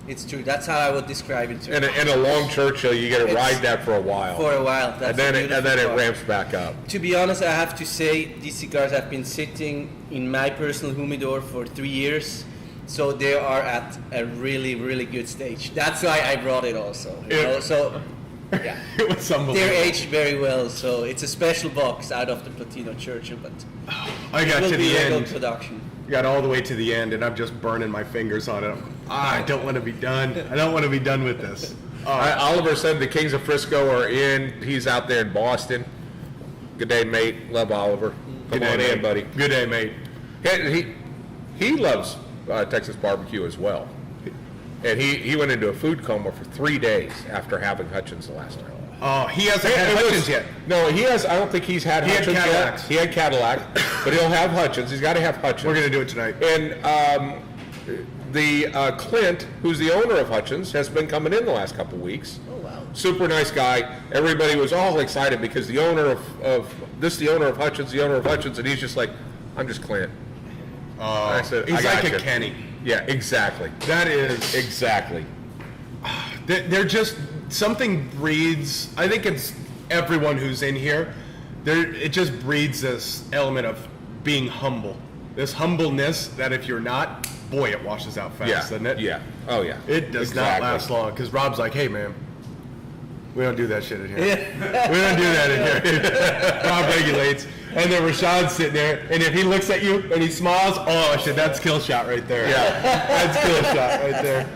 It's true. That's how I would describe it too. And a long Churchill, you get to ride that for a while. For a while. That's and then the it beautiful part. ramps back up. To be honest, I have to say these cigars have been sitting in my personal humidor for 3 years, so they are at a really, really good stage. That's why I brought it also. You know? So, yeah, It was unbelievable. they're aged very well. So it's a special box out of the Platino Churchill, but I got it to will be the a good end. production. Got all the way to the end, and I'm just burning my fingers on it. I don't want to be done. I don't want to be done with this. Oliver said the Kings of Frisco are in. He's out there in Boston. Good day, mate. Love Oliver. Come on in, buddy. Good day, mate. He loves Texas barbecue as well. And he went into a food coma for 3 days after having Hutchins the last time. Oh, he hasn't had Hutchins yet. No, he has. I don't think he's had He had Hutchins Cadillacs. yet. He had Cadillac, but he'll have Hutchins. He's got to have Hutchins. We're gonna do it tonight. And Clint, who's the owner of Hutchins, has been coming in the last couple of weeks. Oh wow! Super nice guy. Everybody was all excited because the owner of Hutchins, and he's just like, I'm just Clint. I said, He's I like got a you. Kenny. Yeah, exactly. That is Exactly. They're just something breeds. I think it's everyone who's in here. It just breeds this element of being humble. This humbleness that if you're not, boy, it washes out fast, Yeah. doesn't it? Yeah. Oh yeah. It does not last long because Rob's like, hey man, we don't do that shit in here. We don't do that in here. Rob regulates. And then Rashad's sitting there, and if he looks at you and he smiles, oh shit, that's kill shot right there. Yeah. That's kill shot right there.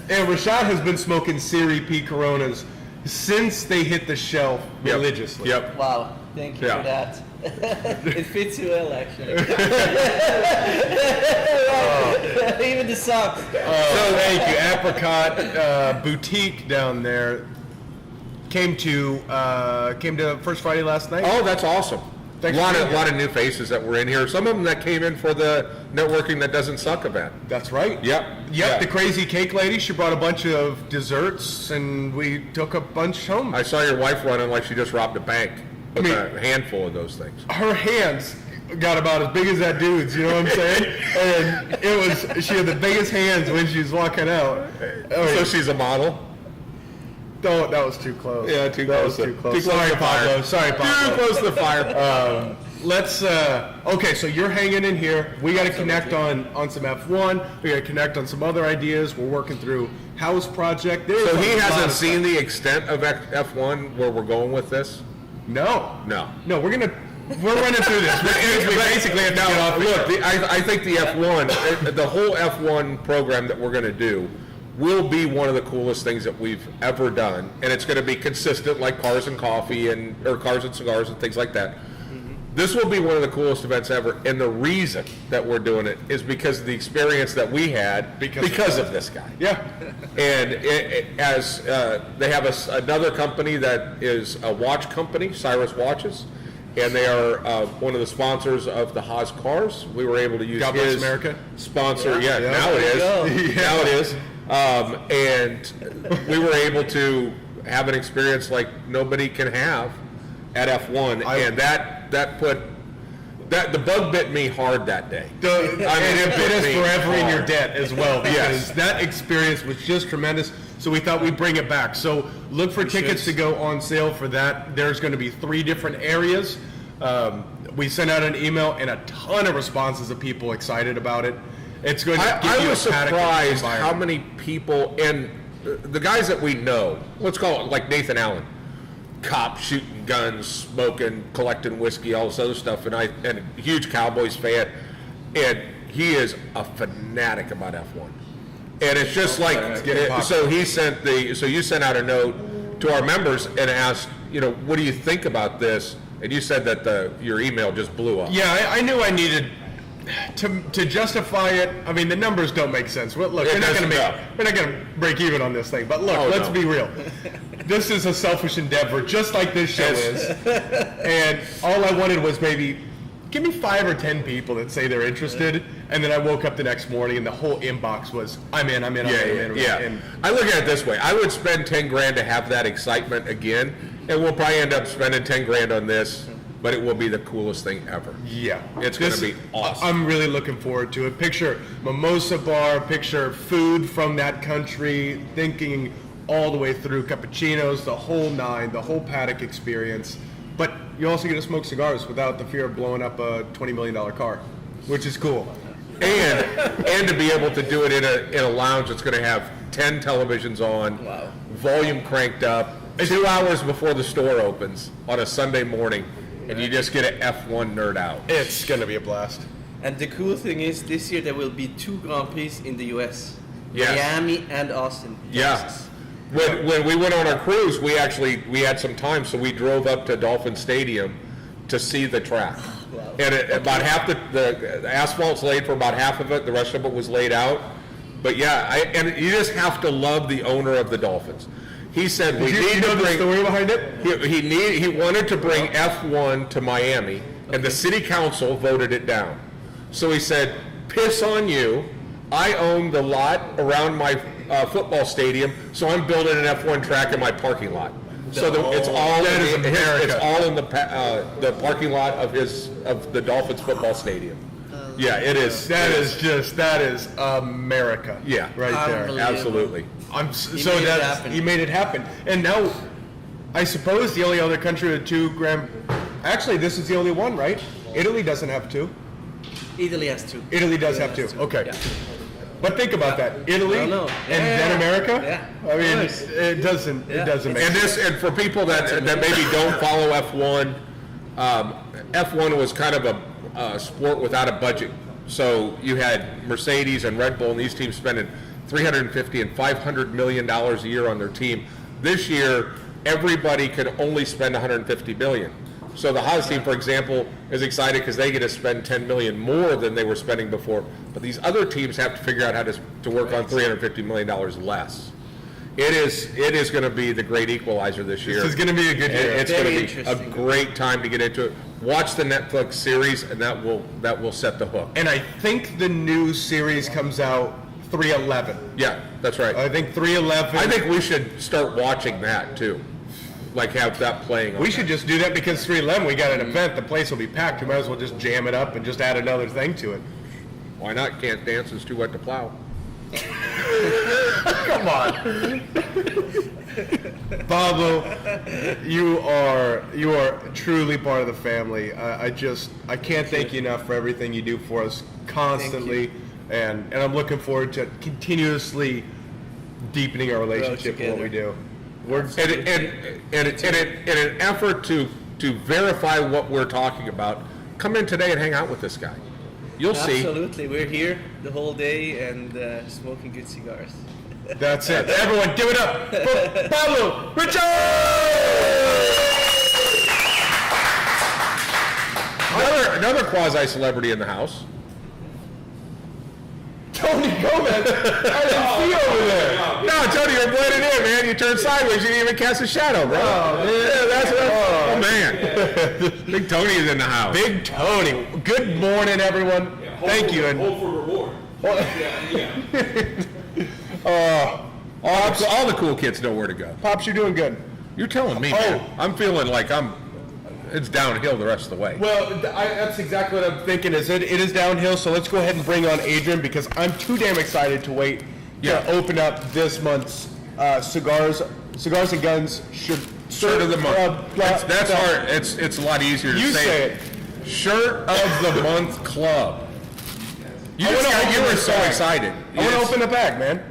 And Rashad has been smoking Siri P Coronas since they hit the shelf Yep. religiously. Yep. Wow! Thank you Yeah. for that. It fits you well, actually. Even the socks. So thank you, Apricot Boutique down there came to First Friday last night. Oh, that's awesome. Thanks A for being lot here. of new faces that were in here. Some of them that came in for the Networking That Doesn't Suck event. That's right. Yep. Yep, the crazy cake lady, she brought a bunch of desserts, and we took a bunch home. I saw your wife running like she just robbed a bank with mean- a handful of those things. Her hands got about as big as that dude's, you know what I'm saying? And she had the biggest hands when she was walking out. So she's a model? No, that was too close. Yeah, too That close. was too close. Too close Sorry, to fire. Pablo. Sorry, Too Pablo. close to the fire. Let's okay, so you're hanging in here. We got to connect on some F1. We got to connect on some other ideas. We're working through house project. There's So a he lot hasn't of seen stuff. the extent of F1 where we're going with this? No. No. We're running through this. We basically have to get off. Look, I think the F1, the whole F1 program that we're going to do will be one of the coolest things that we've ever done, and it's going to be consistent like Cars and Coffee or Cars and Cigars and things like that. This will be one of the coolest events ever, and the reason that we're doing it is because of the experience that we had because of this guy. Yeah. And they have another company that is a watch company, Cyrus Watches, and they are one of the sponsors of the Haas cars. We were able to use God bless his America. sponsor. Yeah. Now it is. Yeah. Now it is. And we were able to have an experience like nobody can have at F1, and that put the bug bit me hard that day. And it bit us forever in your hard. debt as well, because Yes. that experience was just tremendous. So we thought we'd bring it back. So look for tickets to go on sale for that. There's going to be 3 different areas. We sent out an email and a ton of responses of people excited about it. It's going to give I you was a paddock surprised how environment. many people, and the guys that we know, let's call it like Nathan Allen, cop shooting guns, smoking, collecting whiskey, all this other stuff, and a huge Cowboys fan, and he is a fanatic about F1. And it's just like, so you sent out a note to our members and asked, what do you think about this? And you said that your email just blew up. Yeah, I knew I needed to justify it. I mean, the numbers don't make sense. Look, we're not going to break even on this thing. But look, let's be real. This is a selfish endeavor, just like this show is. And all I wanted was maybe give me 5 or 10 people that say they're interested, and then I woke up the next morning and the whole inbox was, I'm in. Yeah. And I look at it this way: I would spend 10 grand to have that excitement again, and we'll probably end up spending 10 grand on this. But it will be the coolest thing ever. yeah, It's going to be awesome. I'm really looking forward to it. Picture mimosa bar, picture food from that country, thinking all the way through cappuccinos, the whole 9, the whole paddock experience. But you also get to smoke cigars without the fear of blowing up a $20 million car, which is cool. And to be able to do it in a lounge that's going to have 10 televisions on, volume cranked up, 2 hours before the store opens on a Sunday morning, and you just get an F1 nerd out. It's going to be a blast. And the cool thing is, this year there will be 2 Grand Prix in the US. Yes. Miami and Austin. Yeah. Texas. When we went on our cruise, we had some time, so we drove up to Dolphin Stadium to see the track. Wow. And about half the asphalt's laid for about half of it. The rest of it was laid out. But yeah, and you just have to love the owner of the Dolphins. He said we need to the bring. story behind it? He wanted to bring F1 to Miami, and the city council voted it down. So he said, "Piss on you! I own the lot around my football stadium, so I'm building an F1 track in my parking lot." So it's all in the parking lot of the Dolphins football stadium. Yeah, it is. That is America. Yeah, right there. Unbelievable. Absolutely. He made it happen. And now, I suppose the only other country with 2 Grand. Actually, this is the only one, right? Italy doesn't have 2. Italy has 2. Italy does have 2. Okay. Yeah. But think about that. Italy I know. and then America. Yeah. I mean, Of course. it doesn't make And sense. and for people that maybe don't follow F1, F1 was kind of a sport without a budget. So you had Mercedes and Red Bull and these teams spending $350 and $500 million a year on their team. This year, everybody could only spend $150 million. So the Haas team, for example, is excited because they get to spend $10 million more than they were spending before. But these other teams have to figure out how to work on $350 million less. It is going to be the great equalizer this year. This is going to be a good year. It's going Very to be a interesting. great time to get into it. Watch the Netflix series, and that will set the hook. And I think the new series comes out 3/11. Yeah, that's right. I think 3/11. I think we should start watching that too, like have that playing. On we should just do that because 3/11 we got an event. The place will be packed. We might as well just jam it up and just add another thing to it. Why not? Can't dance, it's too wet to plow. Come on, Pablo, you are truly part of the family. I can't thank you enough for everything you do for us constantly, and I'm looking forward to continuously deepening our relationship with what we do. In an effort to verify what we're talking about, come in today and hang out with this guy. You'll see. Absolutely. We're here the whole day and smoking good cigars. That's it. Everyone, give it up for Pablo Richard! Another quasi-celebrity in the house. Tony Gomez. I didn't see over there. No, Tony, you're blending in, man. You turned sideways. You didn't even cast a shadow, bro. Oh, man. Yeah, man. Big Tony is in the house. Big Tony. Good morning, everyone. Thank you. And Hold for reward. all the cool kids know where to go. Pops, you're doing good. You're telling me, man. I'm feeling like it's downhill the rest of the way. Well, that's exactly what I'm thinking. It is downhill, so let's go ahead and bring on Adrian because I'm too damn excited to wait to open up this month's Cigars and Guns Shirt of the month. That's hard. It's a lot easier to You say it. Shirt of the month club. You were so excited. I want to open the bag, man.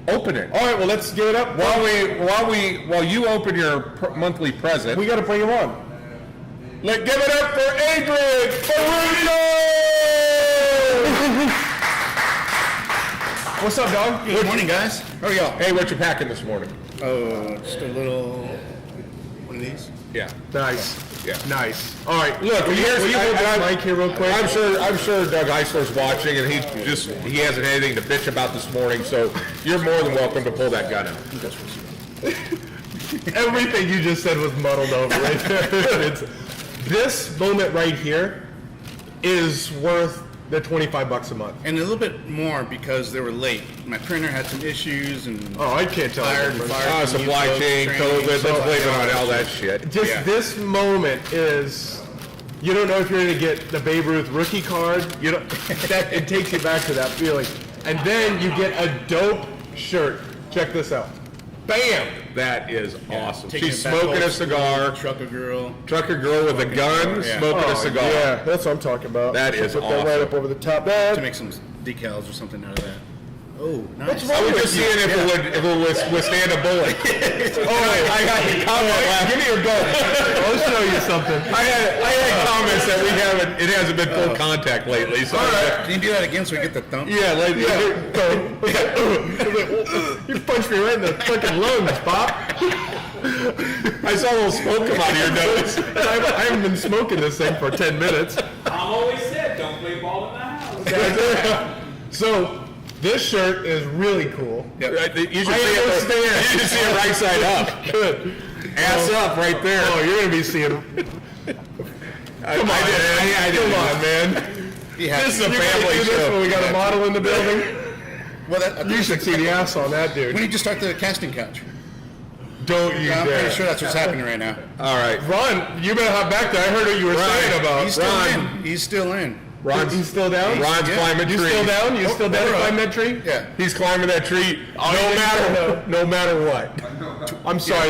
Open it. All right, well, let's give it up. While you open your monthly present, We got to bring him on. let's give it up for Adrian Ferruccio! What's up, dog? Good morning, guys. How are y'all? Hey, what you packing this morning? Oh, just a little one of these. Yeah. Nice. Yeah. Nice. All right, Look, will you hold this mic here real quick? I'm sure Doug Eisler's watching, and he hasn't anything to bitch about this morning. So you're more than welcome to pull that gun out. Everything you just said was muddled over right there. This moment right here is worth the $25 a month. And a little bit more because they were late. My printer had some issues and Oh, I can't tell you. Supply chain, COVID, let's blame it on all that shit. Just this moment is, you don't know if you're going to get the Babe Ruth rookie card. You don't. It takes you back to that feeling, and then you get a dope shirt. Check this out. Bam! That is awesome. taking She's it back smoking a old cigar. Trucker girl. Trucker girl with a gun, Yeah. smoking a cigar. Yeah, that's what I'm talking about. That is Put that right awesome. up over the top there. To make some decals or something out of that. Oh, nice. I was just seeing if it would withstand a bullet. I got your comment last. Give me your gun. I'll show you something. I had comments that it hasn't been full contact lately. So Can you do that again so we get the thump? yeah, You punched me right in the fucking lungs, Pop. I saw a little smoke come out of your nose. I haven't been smoking this thing for 10 minutes. Mom always said, don't play ball in the house. So, this shirt is really cool. You should I understand. You should see it right side up. Good. Ass up right there. Oh, you're going to be seeing... Come on, Come on, man. This is a You gotta family do this show. when we got a model in the building. Well, You should see the ass on that dude. We need to start the casting couch. Don't you I'm dare. pretty sure that's what's happening right now. All right. Ron, you better hop back there. I heard what you were saying about. He's still Ron. in. He's still in. He's still down? Ron's climbing You trees. still down? You still down to right. climb that tree? Yeah. He's climbing that tree no matter what. I'm sorry,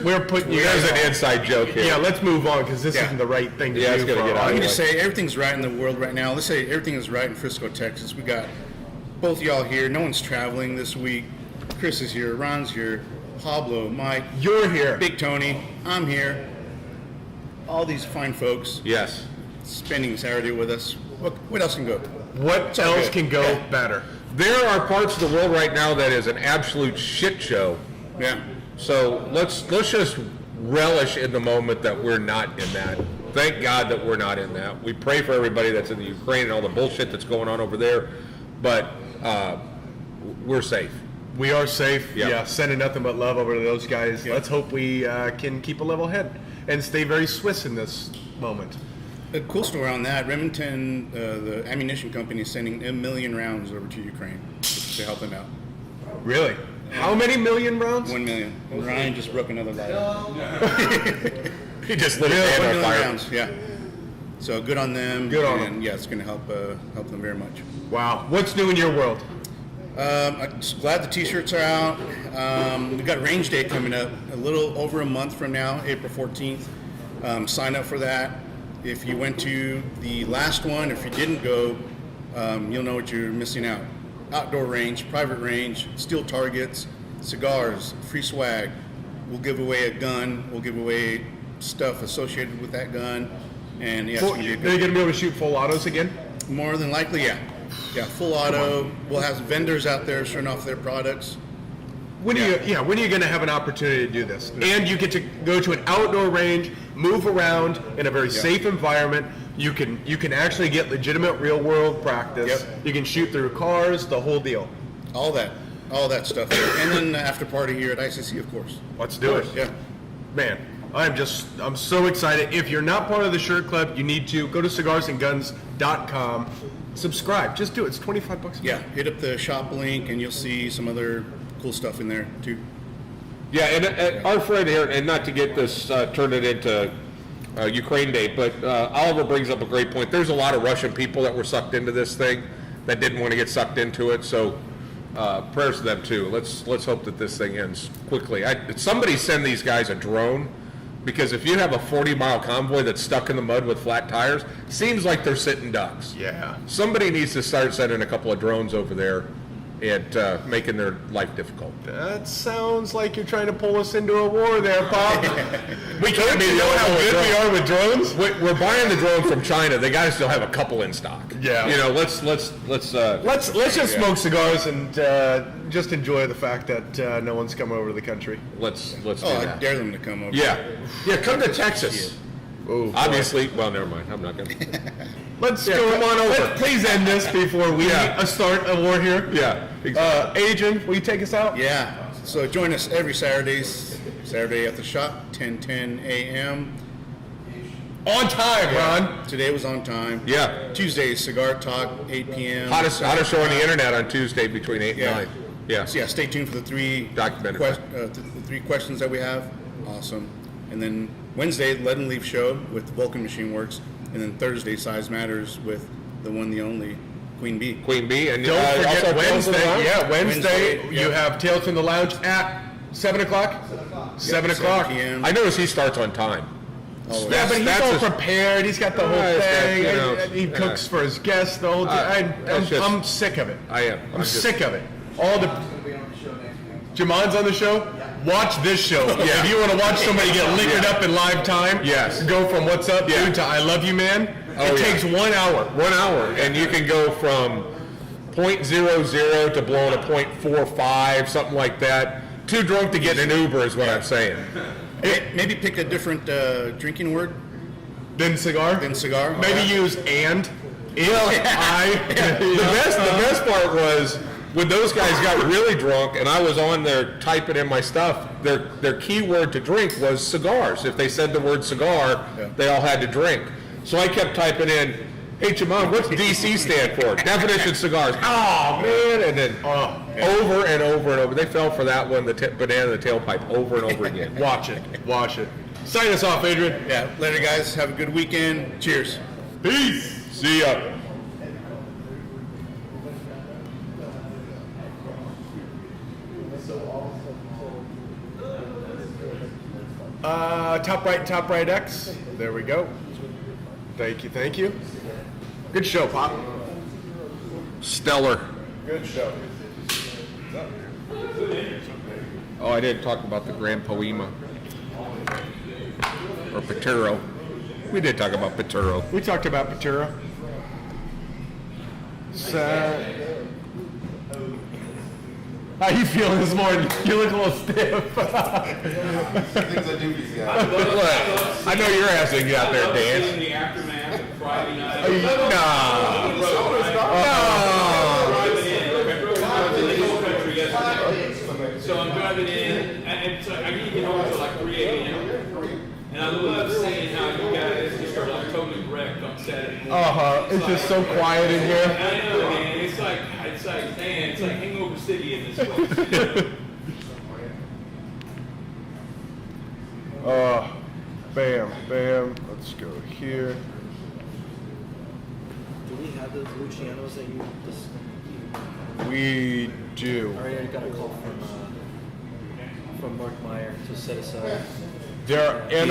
we're putting you There's guys an on. inside joke here. Yeah, let's move on because this Yeah. isn't the right thing to Yeah, do. it's gonna for get our out Let of me audience. just say everything's right in the world right now. Let's say everything is right in Frisco, Texas. We got both y'all here. No one's traveling this week. Chris is here. Ron's here. Pablo, Mike, You're here. Big Tony. I'm here. All these fine folks Yes. spending Saturday with us. What else can go? What all else good. can go Yeah. better? There are parts of the world right now that is an absolute shit show. Yeah. So let's just relish in the moment that we're not in that. Thank God that we're not in that. We pray for everybody that's in the Ukraine and all the bullshit that's going on over there, but we're safe. We are safe. Yeah. Yeah, sending nothing but love over to those guys. Let's hope we can keep a level head and stay very Swiss in this moment. A cool story on that. Remington, the ammunition company, is sending 1 million rounds over to Ukraine to help them out. Really? How many million rounds? 1 million. And Ryan just broke another light. He just lit his 1 hand on million fire. rounds. Yeah. So good on them. Good on and yeah, it's going to help them very much. Wow. What's new in your world? I'm just glad the T-shirts are out. We've got Range Day coming up a little over a month from now, April 14th. Sign up for that. If you went to the last one, if you didn't go, you'll know what you're missing out. Outdoor range, private range, steel targets, cigars, free swag. We'll give away a gun. We'll give away stuff associated with that gun. And yeah, it's gonna be a Are good you going to be able to shoot full autos again? more than likely, yeah. Yeah, full auto. We'll have vendors out there showing off their products. When are you going to have an opportunity to do this? And you get to go to an outdoor range, move around in a very safe environment You can actually get legitimate real world practice. Yep. You can shoot through cars, the whole deal. All that stuff. And then the after party here at ICC, of course. Let's do it. Yeah. Man, I'm so excited. If you're not part of the shirt club, you need to go to cigarsandguns.com. Subscribe. Just do it. It's $25 a Yeah, month. hit up the shop link and you'll see some other cool stuff in there too. Yeah, and our friend here, and not to get this turn it into Ukraine Day, but Oliver brings up a great point. There's a lot of Russian people that were sucked into this thing that didn't want to get sucked into it. So prayers to them too. Let's hope that this thing ends quickly. Somebody send these guys a drone, because if you have a 40-mile convoy that's stuck in the mud with flat tires, seems like they're sitting ducks. Yeah. Somebody needs to start sending a couple of drones over there and making their life difficult. That sounds like you're trying to pull us into a war there, Pop. We can't be the know only how one with good we drones. are with drones? We're buying the drones from China. They gotta still have a couple in stock. Yeah. You know, let's Let's just smoke cigars and just enjoy the fact that no one's coming over to the country. let's do Oh, I that. dare them to come over. Yeah, come to Texas. Ooh, Obviously, well, never mind. I'm not gonna. Let's Yeah, go. come on over. Let's please end this before we start a war here. Yeah, exactly. Adrian, will you take us out? Yeah. So join us every Saturday at the shop, 10:10 a.m. On time, Ron. Today was on time. Yeah. Tuesday, Cigar Talk, 8 p.m. Hottest show on the internet on Tuesday between 8 Yeah. and 9. Yeah. So yeah, stay tuned for the three Documentary. the three questions that we have. Awesome. And then Wednesday, Lead and Leaf show with Vulcan Machine Works, and then Thursday, Size Matters with the one, the only Queen Bee. Queen Bee, and Don't also forget Tales Wednesday. of the Lounge. Yeah, Wednesday. Wednesday, You yeah. have Tales from the Lounge at 7 o'clock. 7 o'clock. 7 p.m. I notice he starts on time. Always. Yeah, but he's That's all his- prepared. He's got the whole he's got, thing. you know, and he cooks for his guests the whole time. that's just- I'm sick of it. I am. I'm just- sick of it. All the Jamon's on the show. Watch this show. Yeah. If you want to watch somebody get liquored Yeah. up in live time, Yes. go from "What's up, Yeah. dude" to "I love you, man." Oh, It yeah. takes 1 hour. 1 hour, and you can go from 0.00 to blowing a 0.45, something like that. Too drunk to get in an Uber is what I'm saying. Maybe pick a different drinking word Then cigar. than cigar. Maybe use and. The best part was when those guys got really drunk and I was on there typing in my stuff, their key word to drink was cigars. If they said the word cigar, they all had to drink. So I kept typing in, "Hey Jamon, what's DC stand for?" Definition cigars. Oh man, and then over and over and over. They fell for that one, the banana in the tailpipe, over and over again. Watch it. Watch it. Sign us off, Adrian. Yeah. Later, guys. Have a good weekend. Cheers. Peace. See ya. Top right X. There we go. Thank you, thank you. Good show, Pop. Stellar. Good show. Oh, I didn't talk about the Grand Poema. Or Paturo. We did talk about Paturo. We talked about Patura. How you feeling this morning? You look a little stiff. Things I do these guys. Look, I know your ass didn't get out there and dance. In the aftermath of Friday night. Nah. So I'm driving in, and it's like, I didn't get home until like 3 a.m. And I love seeing how you guys just are like totally wrecked on Saturday morning. It's just so quiet in here. I know, man. It's like Hangover City in this place. Bam, bam. Let's go here. Do we have those Lucianos that you just? We do. I already got a call from Mark Meyer to set aside. They're in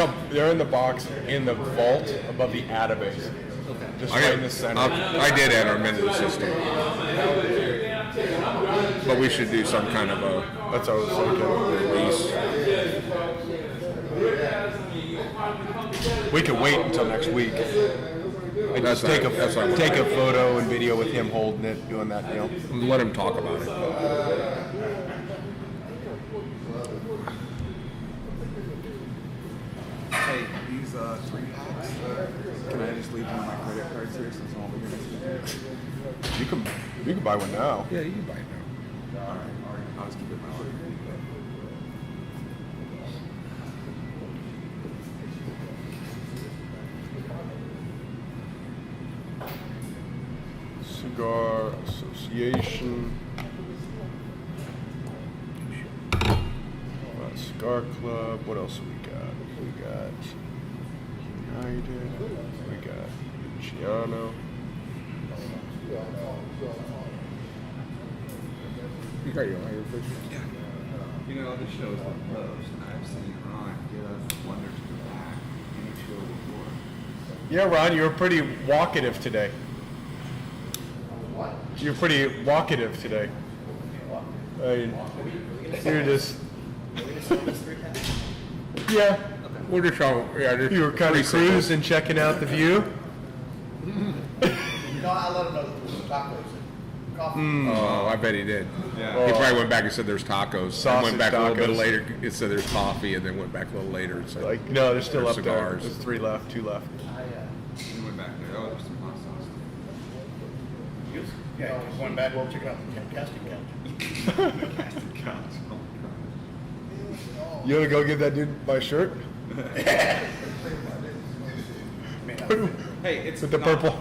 the box in the vault above the database. Okay. Just right in the center. I did enter them into the system. But we should do some kind of a That's what I was thinking. release. We could wait until next week. And That's just take right. That's right. a photo and video with him holding it, doing that deal. Let him talk about it. Hey, these 3 packs. Can I just leave one of my credit cards here since I'm over here? You can buy one now. Yeah, you can buy it now. All right. I'll just keep it in my order. Cigar Association. Cigar Club. What else we got? We got United. We got Luciano. You got your picture? Yeah. You know, the shows like most I've seen Ron get us wonder to go back any show before. Yeah, Ron, you were pretty walkative today. What? You're pretty walkative today. You're just. Yeah. We're just showing, You were kind of cruising, checking out the view. No, I let him know that there was tacos and coffee. Oh, I bet he did. Yeah. He probably went back and said there's tacos. Sausage Went back a little bit tacos. later. It said there's coffee, and then went back a little later and said Like, no, they're still there's up there. cigars. There's 3 left, 2 left. We went back there. Oh, there's some hot sauce. Yeah, just went back, well, check out the casting couch. You want to go give that dude my shirt? Hey, it's With the purple,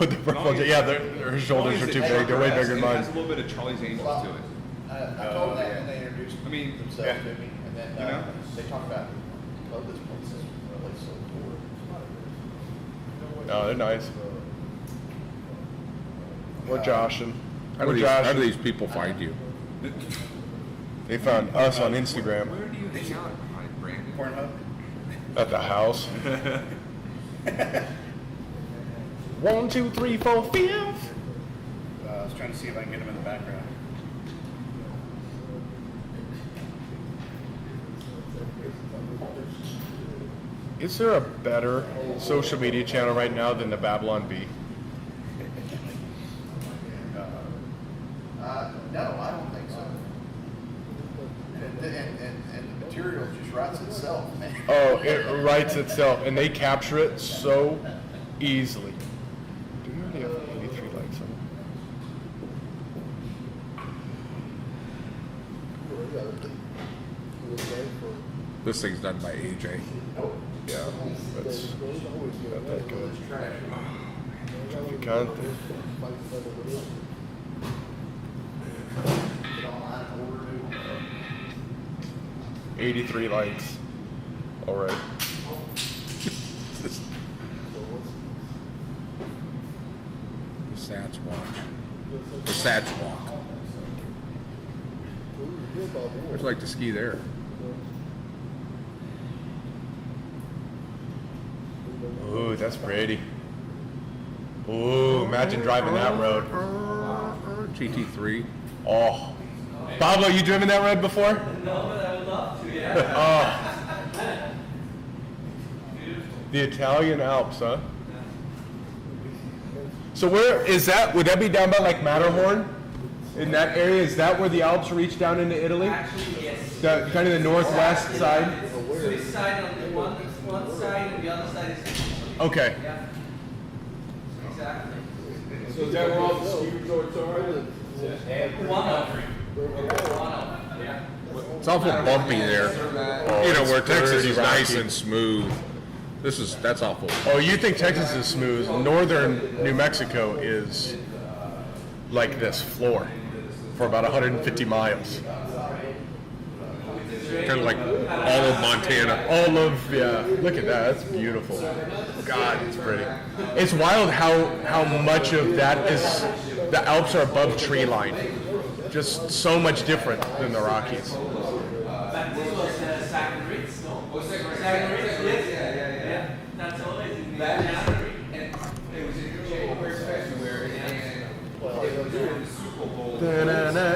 yeah, her shoulders are too big. They're way bigger than It has a mine. little bit of Charlie's Angels to it. I told them that when they introduced I mean, themselves to me, and then You know? they talk about, oh, this place is really so cool. Oh, they're nice. We're joshing. How We're do joshing. these people find you? They found us on Instagram where do you hang out, Brandon? Pornhub. at the house. 1, 2, 3, 4, 5. I was trying to see if I can get him in the background. Is there a better social media channel right now than the Babylon Bee? No, I don't think so. And the material just writes itself, man. Oh, it writes itself, and they capture it so easily. Do we already have 83 likes on This thing's done by AJ. Yeah, that's not that good. Traficante. 83 likes. All right. The Sats watch. The Sats walk. I'd like to ski there. Ooh, that's pretty. Ooh, imagine driving that road. GT3. Oh. Pablo, you driven that road before? No, but I would love to, yeah. Oh. The Italian Alps, huh? So where is that? Would that be down by like Matterhorn? In that area, is that where the Alps reach down into Italy? Actually, yes. The kind of the northwest side? Swiss side on the one side, and the other side is. Okay. Yeah. Exactly. So is that where all the ski resorts are? One of them. Yeah. It's awful bumpy there. You know, where Texas is nice and smooth. That's awful. Oh, you think Texas is smooth? Northern New Mexico is like this floor for about 150 miles. Kind of like all of Montana. All of, yeah, look at that, that's beautiful. God, it's pretty. It's wild how much of that is, the Alps are above tree line. Just so much different than the Rockies. But this was Sagan Ritz, no? Sagan Ritz, yes. Yeah. That's always in the January. Da-na-na.